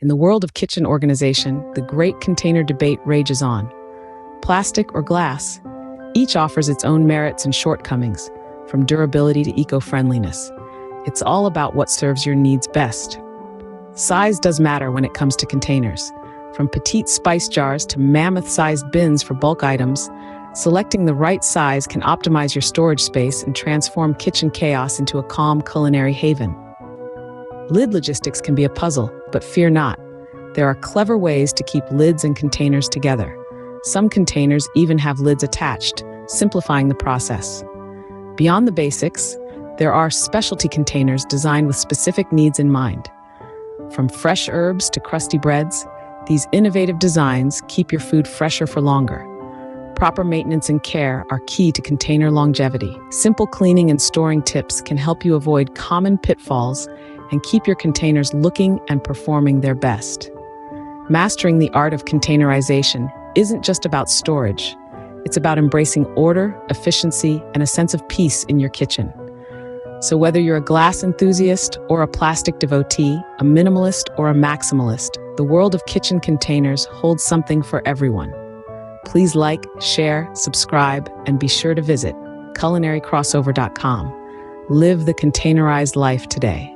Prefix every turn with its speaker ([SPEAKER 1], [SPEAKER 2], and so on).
[SPEAKER 1] In the world of kitchen organization, the great container debate rages on. Plastic or glass, each offers its own merits and shortcomings, from durability to eco-friendliness. It's all about what serves your needs best. Size does matter when it comes to containers. From petite spice jars to mammoth-sized bins for bulk items, selecting the right size can optimize your storage space and transform kitchen chaos into a calm culinary haven. Lid logistics can be a puzzle, but fear not. There are clever ways to keep lids and containers together. Some containers even have lids attached, simplifying the process. Beyond the basics, there are specialty containers designed with specific needs in mind. From fresh herbs to crusty breads, these innovative designs keep your food fresher for longer. Proper maintenance and care are key to container longevity. Simple cleaning and storing tips can help you avoid common pitfalls and keep your containers looking and performing their best. Mastering the art of containerization isn't just about storage. It's about embracing order, efficiency, and a sense of peace in your kitchen. So whether you're a glass enthusiast or a plastic devotee, a minimalist or a maximalist, the world of kitchen containers holds something for everyone. Please like, share, subscribe, and be sure to visit culinarycrossover.com. Live the containerized life today.